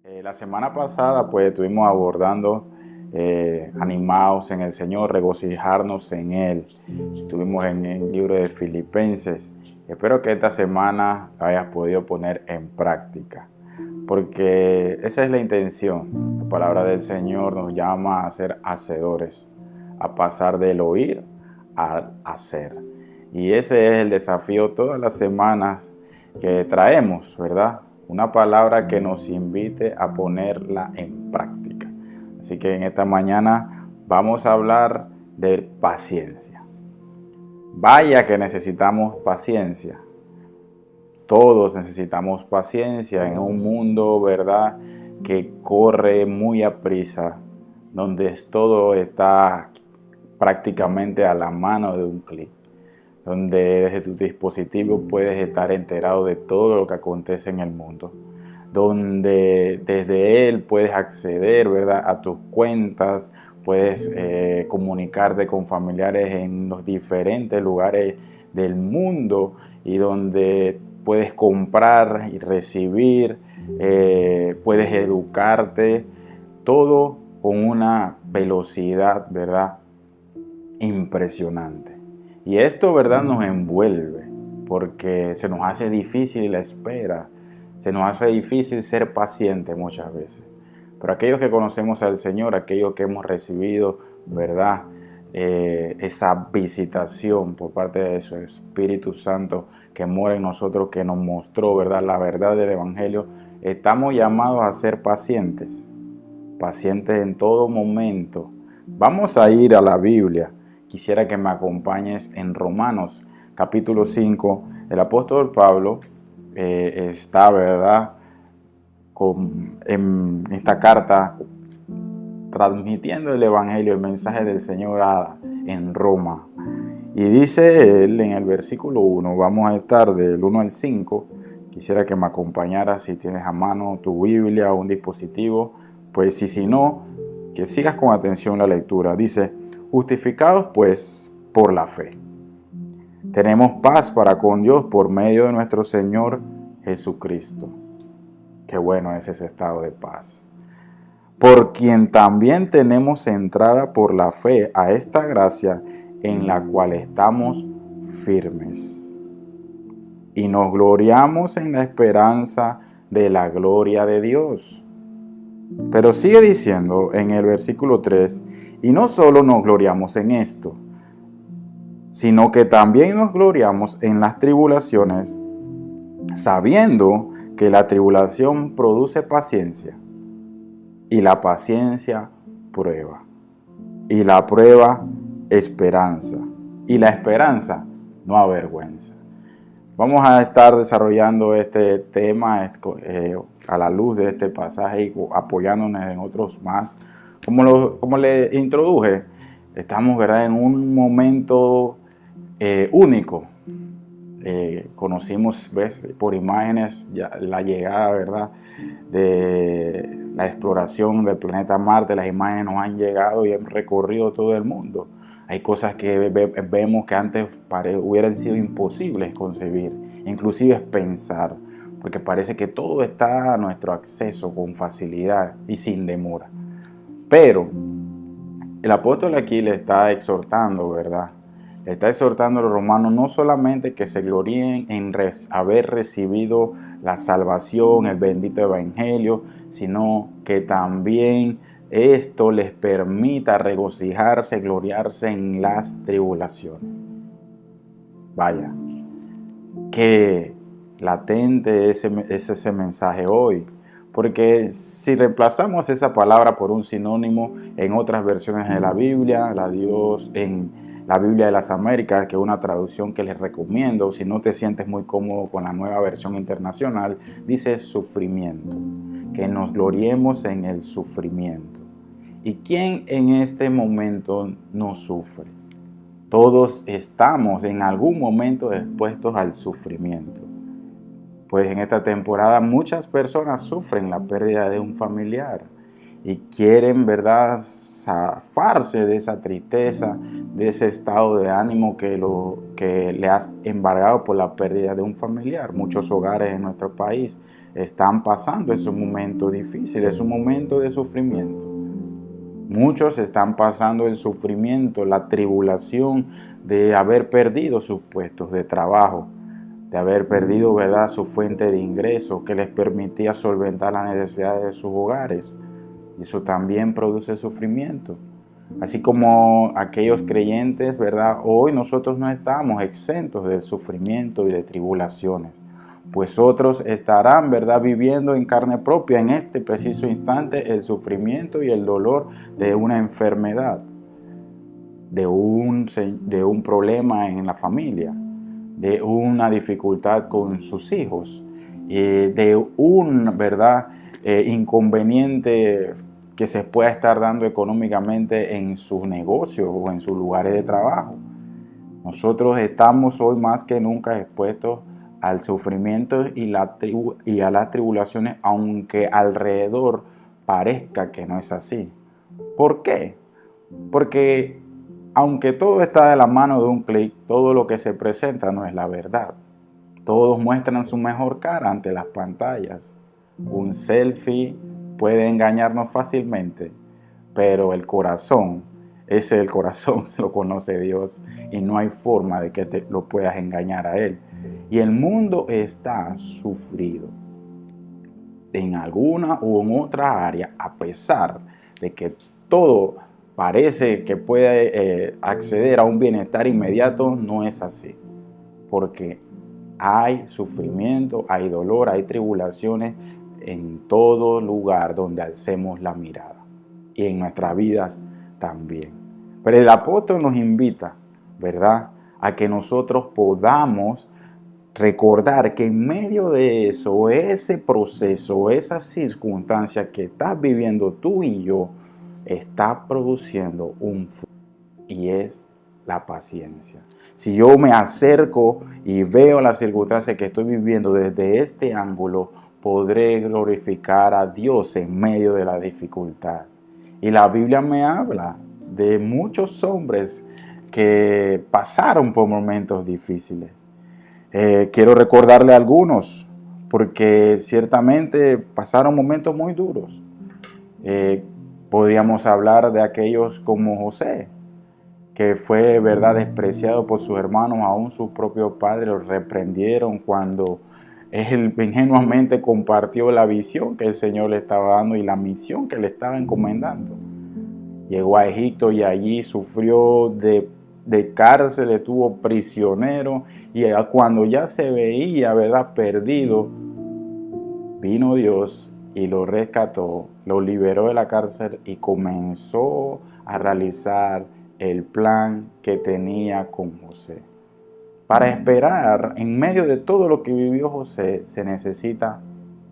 La semana pasada pues estuvimos abordando animados en el Señor, regocijarnos en Él. Estuvimos en el libro de Filipenses. Espero que esta semana la hayas podido poner en práctica, porque esa es la intención. La palabra del Señor nos llama a ser hacedores, a pasar del oír al hacer. Y ese es el desafío todas las semanas que traemos, ¿verdad? Una palabra que nos invite a ponerla en práctica. Así que en esta mañana vamos a hablar de paciencia. Vaya que necesitamos paciencia. Todos necesitamos paciencia en un mundo, ¿verdad?, que corre muy aprisa, donde todo está prácticamente a la mano de un clic, donde desde tu dispositivo puedes estar enterado de todo lo que acontece en el mundo, donde desde él puedes acceder, ¿verdad?, a tus cuentas, puedes comunicarte con familiares en los diferentes lugares del mundo y donde puedes comprar y recibir, puedes educarte, todo con una velocidad, ¿verdad?, impresionante. Y esto, ¿verdad?, nos envuelve porque se nos hace difícil la espera, se nos hace difícil ser paciente muchas veces. Pero aquellos que conocemos al Señor, aquellos que hemos recibido, ¿verdad?, esa visitación por parte de su Espíritu Santo que mora en nosotros, que nos mostró, ¿verdad?, la verdad del Evangelio, estamos llamados a ser pacientes, pacientes en todo momento. Vamos a ir a la Biblia. Quisiera que me acompañes en Romanos capítulo 5. El apóstol Pablo está, ¿verdad?, en esta carta transmitiendo el Evangelio, el mensaje del Señor en Roma. Y dice él en el versículo 1, vamos a estar del 1 al 5. Quisiera que me acompañaras si tienes a mano tu Biblia o un dispositivo, pues si no, que sigas con atención la lectura. Dice: justificados pues por la fe, tenemos paz para con Dios por medio de nuestro Señor Jesucristo. Qué bueno es ese estado de paz. Por quien también tenemos entrada por la fe a esta gracia en la cual estamos firmes. Y nos gloriamos en la esperanza de la gloria de Dios. Pero sigue diciendo en el versículo 3, y no solo nos gloriamos en esto, sino que también nos gloriamos en las tribulaciones, sabiendo que la tribulación produce paciencia, y la paciencia prueba, y la prueba esperanza, y la esperanza no avergüenza. Vamos a estar desarrollando este tema a la luz de este pasaje y apoyándonos en otros más. Como le introduje, estamos, ¿verdad?, en un momento único. Conocimos, ¿ves?, por imágenes la llegada, ¿verdad?, de la exploración del planeta Marte. Las imágenes nos han llegado y hemos recorrido todo el mundo. Hay cosas que vemos que antes hubieran sido imposibles concebir, inclusive pensar, porque parece que todo está a nuestro acceso con facilidad y sin demora. Pero el apóstol aquí le está exhortando, ¿verdad? Le está exhortando a los romanos no solamente que se gloríen en haber recibido la salvación, el bendito evangelio, sino que también esto les permita regocijarse, gloriarse en las tribulaciones. Vaya, qué latente es ese mensaje hoy. Porque si reemplazamos esa palabra por un sinónimo en otras versiones de la Biblia, en la Biblia de las Américas, que es una traducción que les recomiendo, si no te sientes muy cómodo con la nueva versión internacional, dice sufrimiento, que nos gloriemos en el sufrimiento. ¿Y quién en este momento no sufre? Todos estamos en algún momento expuestos al sufrimiento. Pues en esta temporada muchas personas sufren la pérdida de un familiar y quieren, ¿verdad?, zafarse de esa tristeza, de ese estado de ánimo que le has embargado por la pérdida de un familiar. Muchos hogares en nuestro país están pasando esos momentos difíciles, esos momentos de sufrimiento. Muchos están pasando el sufrimiento, la tribulación de haber perdido sus puestos de trabajo, de haber perdido, ¿verdad?, su fuente de ingreso que les permitía solventar las necesidades de sus hogares. Y eso también produce sufrimiento. Así como aquellos creyentes, ¿verdad?, hoy nosotros no estamos exentos del sufrimiento y de tribulaciones, pues otros estarán, ¿verdad?, viviendo en carne propia en este preciso instante el sufrimiento y el dolor de una enfermedad, de un problema en la familia, de una dificultad con sus hijos, de un, ¿verdad?, inconveniente que se pueda estar dando económicamente en sus negocios o en sus lugares de trabajo. Nosotros estamos hoy más que nunca expuestos al sufrimiento y a las tribulaciones, aunque alrededor parezca que no es así. ¿Por qué? Porque aunque todo está de la mano de un clic, todo lo que se presenta no es la verdad. Todos muestran su mejor cara ante las pantallas. Un selfie puede engañarnos fácilmente, pero el corazón, el corazón lo conoce Dios y no hay forma de que te lo puedas engañar a Él. Y el mundo está sufrido en alguna u en otra área, a pesar de que todo parece que puede acceder a un bienestar inmediato, no es así. Porque hay sufrimiento, hay dolor, hay tribulaciones en todo lugar donde alcemos la mirada. Y en nuestras vidas también. Pero el apóstol nos invita, ¿verdad?, a que nosotros podamos recordar que en medio de eso, ese proceso, esa circunstancia que estás viviendo tú y yo, está produciendo un fruto, y es la paciencia. Si yo me acerco y veo la circunstancia que estoy viviendo desde este ángulo, podré glorificar a Dios en medio de la dificultad. Y la Biblia me habla de muchos hombres que pasaron por momentos difíciles. Quiero recordarle a algunos, porque ciertamente pasaron momentos muy duros. Podríamos hablar de aquellos como José, que fue, ¿verdad?, despreciado por sus hermanos, aún sus propios padres lo reprendieron cuando él ingenuamente compartió la visión que el Señor le estaba dando y la misión que le estaba encomendando. Llegó a Egipto y allí sufrió de cárcel, estuvo prisionero, y cuando ya se veía, ¿verdad?, perdido, vino Dios y lo rescató, lo liberó de la cárcel y comenzó a realizar el plan que tenía con José. Para esperar, en medio de todo lo que vivió José, se necesita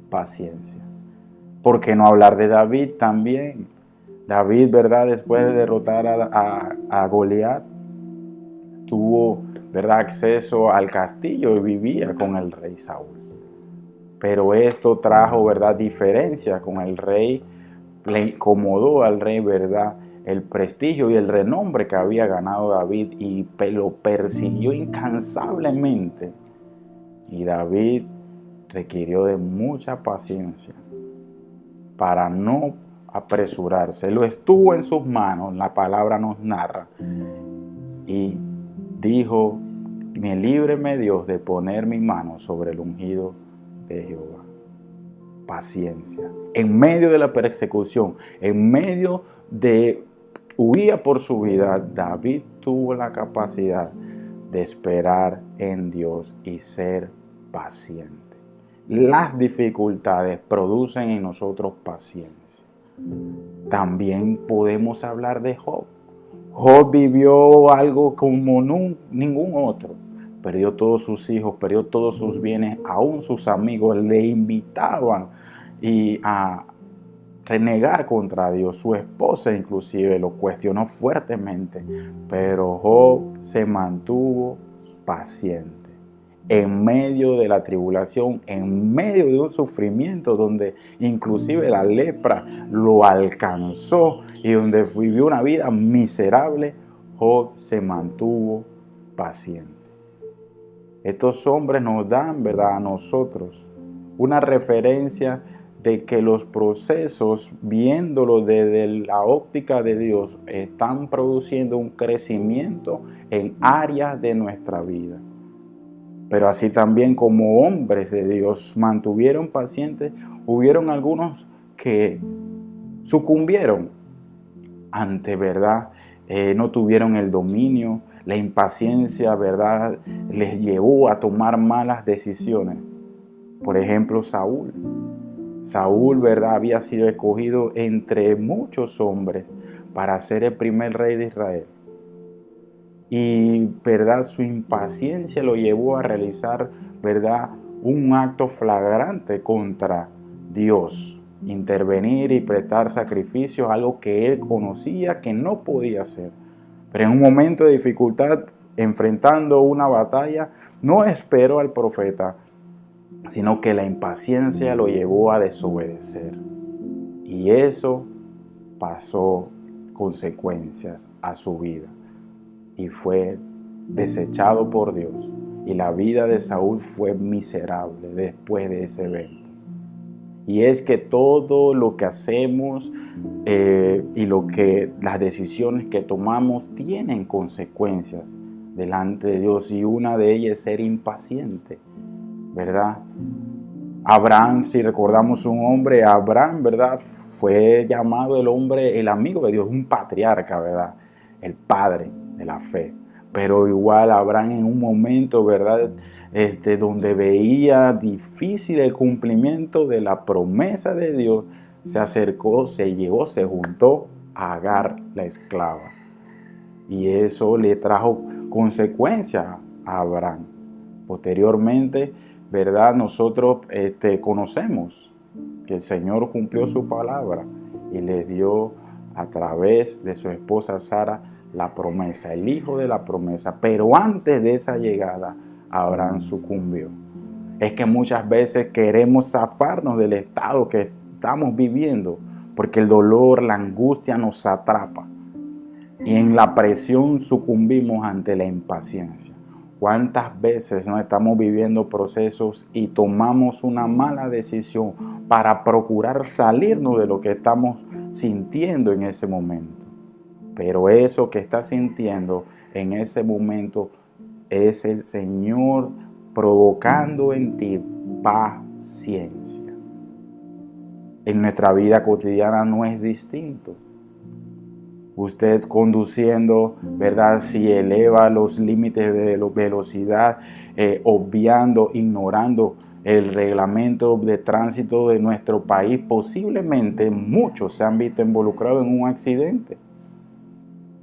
paciencia. ¿Por qué no hablar de David también? David, ¿verdad?, después de derrotar a Goliat, tuvo, ¿verdad?, acceso al castillo y vivía con el rey Saúl. Pero esto trajo, ¿verdad?, diferencia con el rey, le incomodó al rey, ¿verdad?, el prestigio y el renombre que había ganado David, y lo persiguió incansablemente. Y David requirió de mucha paciencia para no apresurarse. Lo estuvo en sus manos, la palabra nos narra. Y dijo: me líbreme Dios de poner mi mano sobre el ungido de Jehová. Paciencia. En medio de la persecución, en medio de huía por su vida, David tuvo la capacidad de esperar en Dios y ser paciente. Las dificultades producen en nosotros paciencia. También podemos hablar de Job. Job vivió algo como ningún otro. Perdió todos sus hijos, perdió todos sus bienes, aún sus amigos le invitaban a renegar contra Dios. Su esposa inclusive lo cuestionó fuertemente, pero Job se mantuvo paciente. En medio de la tribulación, en medio de un sufrimiento donde inclusive la lepra lo alcanzó y donde vivió una vida miserable, Job se mantuvo paciente. Estos hombres nos dan, ¿verdad?, a nosotros una referencia de que los procesos, viéndolo desde la óptica de Dios, están produciendo un crecimiento en áreas de nuestra vida. Pero así también como hombres de Dios mantuvieron pacientes, hubieron algunos que sucumbieron ante, ¿verdad? No tuvieron el dominio, la impaciencia, ¿verdad? Les llevó a tomar malas decisiones. Por ejemplo, Saúl. Saúl, ¿verdad? Había sido escogido entre muchos hombres para ser el primer rey de Israel. Y, ¿verdad? Su impaciencia lo llevó a realizar, ¿verdad? Un acto flagrante contra Dios. Intervenir y prestar sacrificios, algo que él conocía que no podía hacer. Pero en un momento de dificultad, enfrentando una batalla, no esperó al profeta, sino que la impaciencia lo llevó a desobedecer. Y eso pasó consecuencias a su vida. Y fue desechado por Dios. Y la vida de Saúl fue miserable después de ese evento. Y es que todo lo que hacemos y las decisiones que tomamos tienen consecuencias delante de Dios. Y una de ellas es ser impaciente, ¿verdad? Abraham, si recordamos un hombre, Abraham, ¿verdad? Fue llamado el hombre, el amigo de Dios, un patriarca, ¿verdad? El padre de la fe. Pero igual Abraham en un momento, ¿verdad? Donde veía difícil el cumplimiento de la promesa de Dios, se acercó, se llegó, se juntó a Agar, la esclava. Y eso le trajo consecuencias a Abraham. Posteriormente, ¿verdad? Nosotros conocemos que el Señor cumplió su palabra y les dio a través de su esposa Sara la promesa, el hijo de la promesa. Pero antes de esa llegada, Abraham sucumbió. Es que muchas veces queremos zafarnos del estado que estamos viviendo porque el dolor, la angustia nos atrapa y en la presión sucumbimos ante la impaciencia. ¿Cuántas veces no estamos viviendo procesos y tomamos una mala decisión para procurar salirnos de lo que estamos sintiendo en ese momento? Pero eso que estás sintiendo en ese momento es el Señor provocando en ti paciencia. En nuestra vida cotidiana no es distinto. Usted conduciendo, ¿verdad? Si eleva los límites de velocidad, obviando, ignorando el reglamento de tránsito de nuestro país, posiblemente muchos se han visto involucrados en un accidente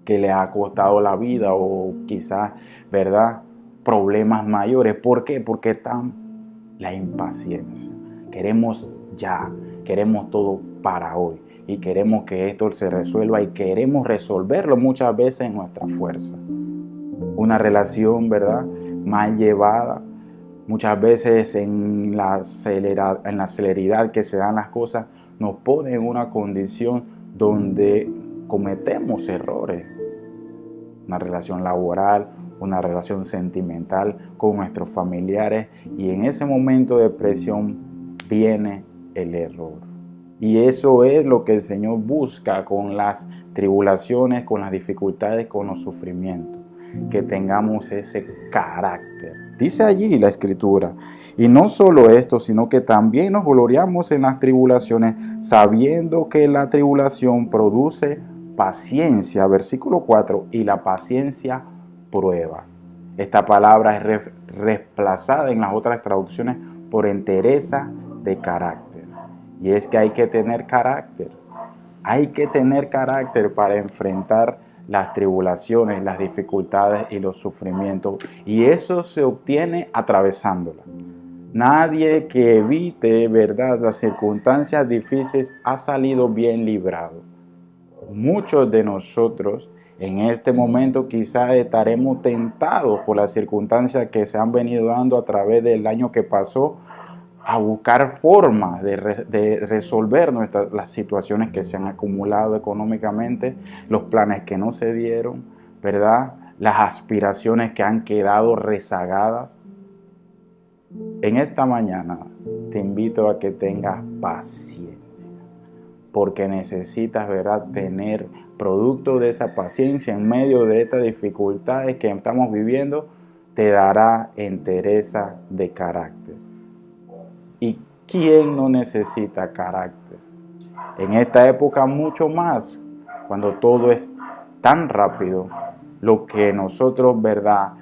que le ha costado la vida o quizás, ¿verdad? Problemas mayores. ¿Por qué? Porque está la impaciencia. Queremos ya, queremos todo para hoy. Y queremos que esto se resuelva y queremos resolverlo muchas veces en nuestra fuerza. Una relación, ¿verdad? Mal llevada, muchas veces en la celeridad que se dan las cosas, nos pone en una condición donde cometemos errores. Una relación laboral, una relación sentimental con nuestros familiares y en ese momento de presión viene el error. Y eso es lo que el Señor busca con las tribulaciones, con las dificultades, con los sufrimientos. Que tengamos ese carácter. Dice allí la Escritura. Y no solo esto, sino que también nos gloriamos en las tribulaciones, sabiendo que la tribulación produce paciencia. Versículo 4. Y la paciencia prueba. Esta palabra es reemplazada en las otras traducciones por entereza de carácter. Y es que hay que tener carácter. Hay que tener carácter para enfrentar las tribulaciones, las dificultades y los sufrimientos. Y eso se obtiene atravesándolas. Nadie que evite, ¿verdad?, las circunstancias difíciles ha salido bien librado. Muchos de nosotros en este momento quizás estaremos tentados por las circunstancias que se han venido dando a través del año que pasó a buscar formas de resolver las situaciones que se han acumulado económicamente, los planes que no se dieron, ¿verdad? Las aspiraciones que han quedado rezagadas. En esta mañana te invito a que tengas paciencia, porque necesitas, ¿verdad?, tener producto de esa paciencia en medio de estas dificultades que estamos viviendo, te dará entereza de carácter. ¿Y quién no necesita carácter? En esta época mucho más, cuando todo es tan rápido, lo que nosotros, ¿verdad?,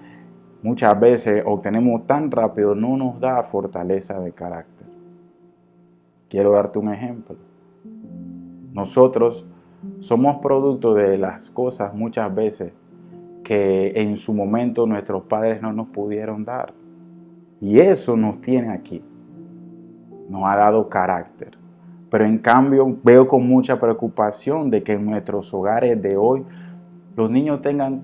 muchas veces obtenemos tan rápido no nos da fortaleza de carácter. Quiero darte un ejemplo. Nosotros somos producto de las cosas muchas veces que en su momento nuestros padres no nos pudieron dar. Y eso nos tiene aquí. Nos ha dado carácter. Pero en cambio veo con mucha preocupación de que en nuestros hogares de hoy los niños tengan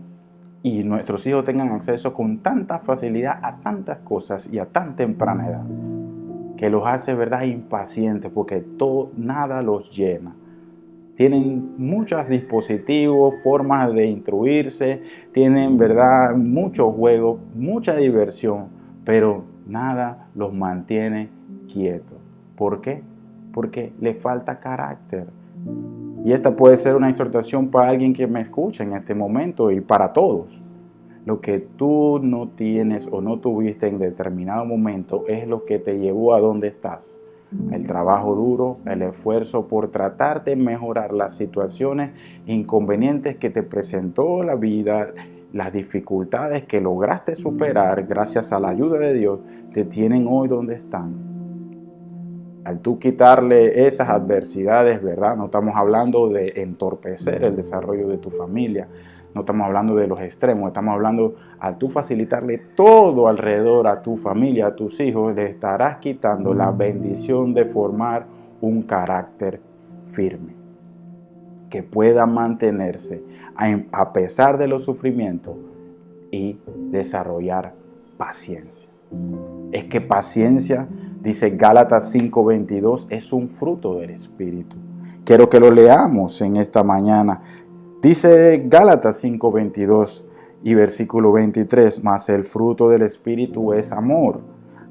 y nuestros hijos tengan acceso con tanta facilidad a tantas cosas y a tan temprana edad, que los hace, ¿verdad?, impacientes, porque nada los llena. Tienen muchos dispositivos, formas de instruirse, tienen, ¿verdad?, muchos juegos, mucha diversión, pero nada los mantiene quietos. ¿Por qué? Porque le falta carácter. Y esta puede ser una exhortación para alguien que me escucha en este momento y para todos. Lo que tú no tienes o no tuviste en determinado momento es lo que te llevó a donde estás. El trabajo duro, el esfuerzo por tratar de mejorar las situaciones inconvenientes que te presentó la vida, las dificultades que lograste superar gracias a la ayuda de Dios, te tienen hoy donde están. Al tú quitarle esas adversidades, ¿verdad? No estamos hablando de entorpecer el desarrollo de tu familia, no estamos hablando de los extremos, estamos hablando al tú facilitarle todo alrededor a tu familia, a tus hijos, le estarás quitando la bendición de formar un carácter firme, que pueda mantenerse a pesar de los sufrimientos y desarrollar paciencia. Es que paciencia, dice Gálatas 5:22, es un fruto del Espíritu. Quiero que lo leamos en esta mañana. Dice Gálatas 5:22 y versículo 23, mas el fruto del Espíritu es amor,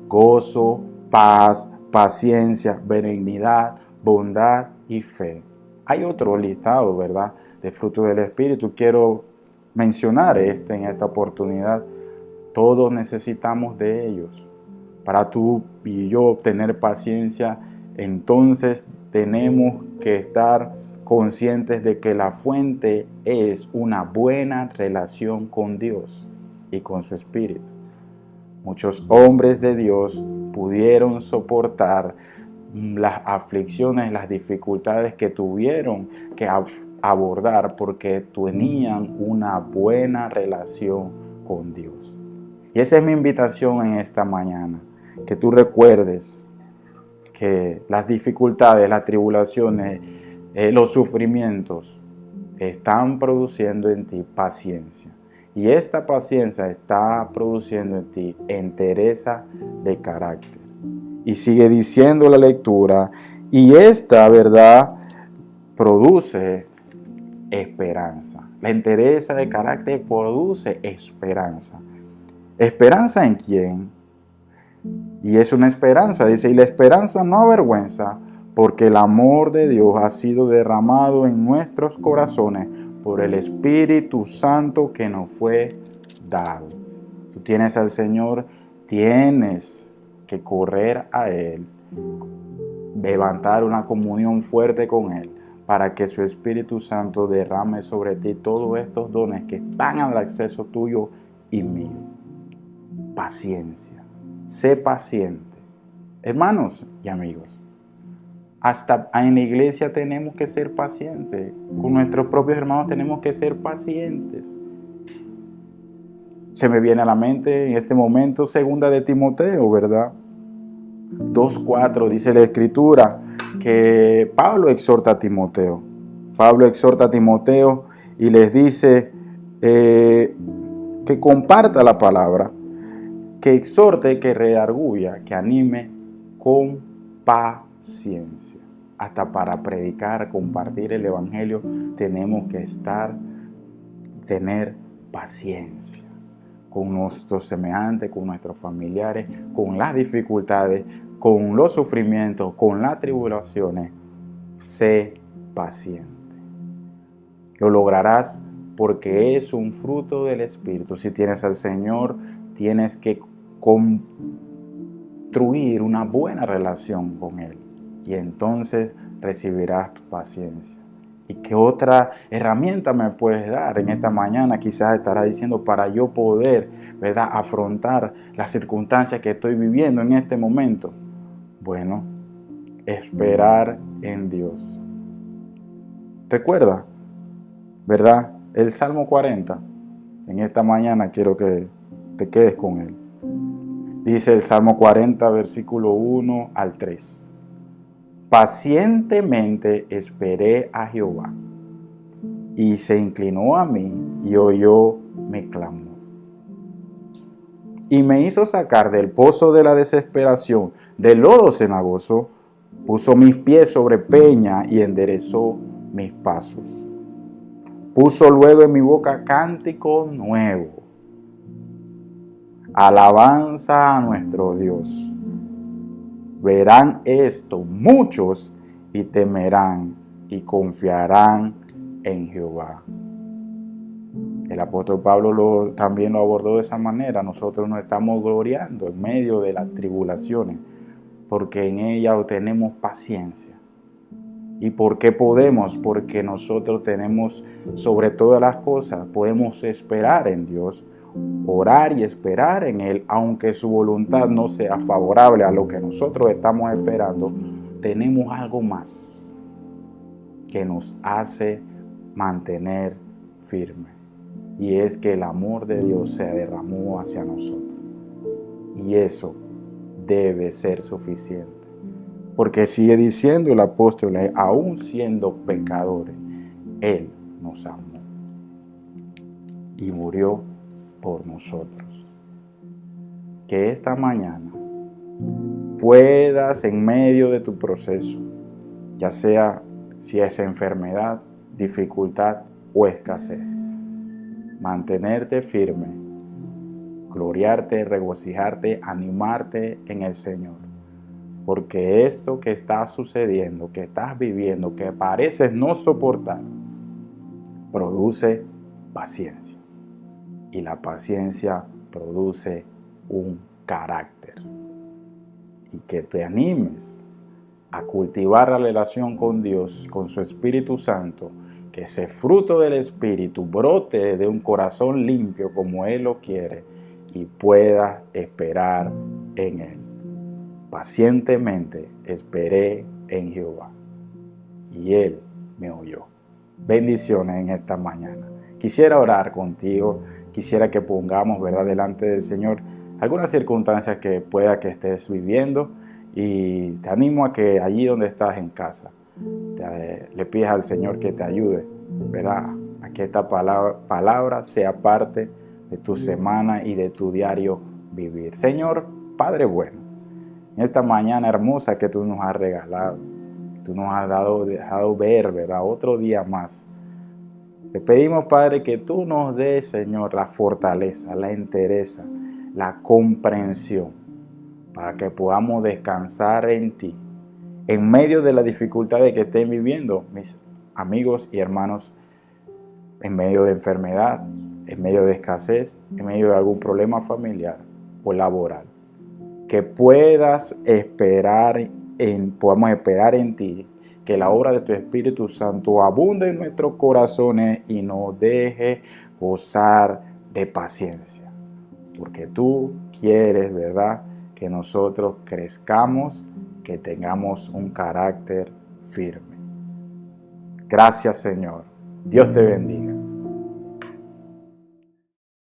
gozo, paz, paciencia, benignidad, bondad y fe. Hay otro listado, ¿verdad?, de fruto del Espíritu. Quiero mencionar en esta oportunidad. Todos necesitamos de ellos. Para tú y yo obtener paciencia, entonces tenemos que estar conscientes de que la fuente es una buena relación con Dios y con su Espíritu. Muchos hombres de Dios pudieron soportar las aflicciones, las dificultades que tuvieron que abordar porque tenían una buena relación con Dios. Y esa es mi invitación en esta mañana, que tú recuerdes que las dificultades, las tribulaciones, los sufrimientos están produciendo en ti paciencia. Y esta paciencia está produciendo en ti entereza de carácter. Y sigue diciendo la lectura, y esta verdad produce esperanza. La entereza de carácter produce esperanza. ¿Esperanza en quién? Y es una esperanza, dice, y la esperanza no avergüenza, porque el amor de Dios ha sido derramado en nuestros corazones por el Espíritu Santo que nos fue dado. Tú tienes al Señor, tienes que correr a Él, levantar una comunión fuerte con Él, para que su Espíritu Santo derrame sobre ti todos estos dones que están al acceso tuyo y mío. Paciencia, sé paciente. Hermanos y amigos, hasta en la iglesia tenemos que ser pacientes. Con nuestros propios hermanos tenemos que ser pacientes. Se me viene a la mente en este momento 2 de Timoteo, ¿verdad? 2:4 dice la Escritura que Pablo exhorta a Timoteo. Pablo exhorta a Timoteo y les dice que comparta la palabra, que exhorte, que redarguya, que anime con paciencia. Hasta para predicar, compartir el Evangelio, tenemos que tener paciencia con nuestros semejantes, con nuestros familiares, con las dificultades, con los sufrimientos, con las tribulaciones, sé paciente. Lo lograrás porque es un fruto del Espíritu. Si tienes al Señor, tienes que construir una buena relación con Él y entonces recibirás paciencia. ¿Y qué otra herramienta me puedes dar en esta mañana? Quizás estarás diciendo, para yo poder, ¿verdad?, afrontar las circunstancias que estoy viviendo en este momento. Bueno, esperar en Dios. Recuerda, ¿verdad?, el Salmo 40. En esta mañana quiero que te quedes con él. Dice el Salmo 40, versículo 1 al 3. Pacientemente esperé a Jehová, y se inclinó a mí y oyó mi clamor. Y me hizo sacar del pozo de la desesperación, del lodo cenagoso, puso mis pies sobre peña y enderezó mis pasos. Puso luego en mi boca cántico nuevo, alabanza a nuestro Dios. Verán esto muchos y temerán y confiarán en Jehová. El apóstol Pablo también lo abordó de esa manera. Nosotros nos estamos gloriando en medio de las tribulaciones, porque en ellas obtenemos paciencia. ¿Y por qué podemos? Porque nosotros tenemos, sobre todas las cosas, podemos esperar en Dios, orar y esperar en Él, aunque su voluntad no sea favorable a lo que nosotros estamos esperando. Tenemos algo más que nos hace mantener firme, y es que el amor de Dios se derramó hacia nosotros, y eso debe ser suficiente, porque sigue diciendo el apóstol, aún siendo pecadores, Él nos amó y murió por nosotros. Que esta mañana puedas, en medio de tu proceso, ya sea si es enfermedad, dificultad o escasez, mantenerte firme, gloriarte, regocijarte, animarte en el Señor. Porque esto que está sucediendo, que estás viviendo, que pareces no soportar, produce paciencia. Y la paciencia produce un carácter. Y que te animes a cultivar la relación con Dios, con su Espíritu Santo, que ese fruto del Espíritu brote de un corazón limpio como Él lo quiere y puedas esperar en Él. Pacientemente esperé en Jehová y Él me oyó. Bendiciones en esta mañana. Quisiera orar contigo, quisiera que pongamos, ¿verdad?, delante del Señor algunas circunstancias que pueda que estés viviendo, y te animo a que allí donde estás en casa, le pidas al Señor que te ayude, ¿verdad?, a que esta palabra sea parte de tu semana y de tu diario vivir. Señor, Padre bueno, en esta mañana hermosa que tú nos has regalado, tú nos has dejado ver, ¿verdad?, otro día más. Te pedimos, Padre, que tú nos des, Señor, la fortaleza, la entereza, la comprensión, para que podamos descansar en ti, en medio de las dificultades que estén viviendo mis amigos y hermanos, en medio de enfermedad, en medio de escasez, en medio de algún problema familiar o laboral. Que podamos esperar en ti, que la obra de tu Espíritu Santo abunde en nuestros corazones y nos deje gozar de paciencia. Porque tú quieres, ¿verdad?, que nosotros crezcamos, que tengamos un carácter firme. Gracias, Señor. Dios te bendiga.